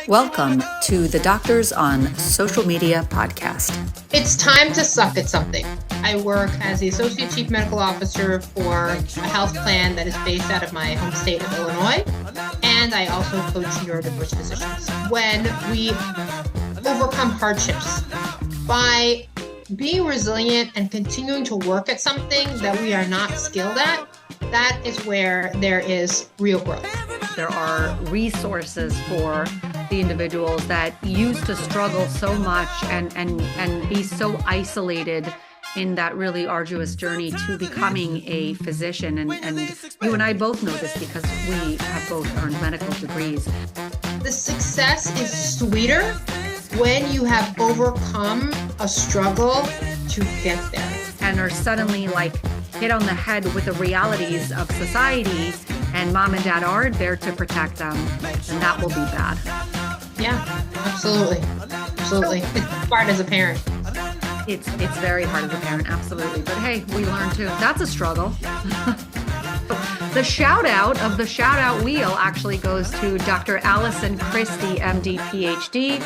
Welcome to the Doctors on Social Media podcast. It's time to suck at something. I work as the Associate Chief Medical Officer for a health plan that is based out of my home state of Illinois, and I also coach neurodiverse physicians. When we overcome hardships by being resilient and continuing to work at something that we are not skilled at, that is where there is real growth. There are resources for the individuals that used to struggle so much and be so isolated in that really arduous journey to becoming a physician. And you and I both know this because we have both earned medical degrees. The success is sweeter when you have overcome a struggle to get there. And are suddenly hit on the head with the realities of society, and mom and dad aren't there to protect them, and that will be bad. Yeah, absolutely. It's hard as a parent. It's very hard as a parent, absolutely. But hey, we learn too. That's a struggle. The shout out of the shout out wheel actually goes to Dr. Allison Christie, MD, PhD.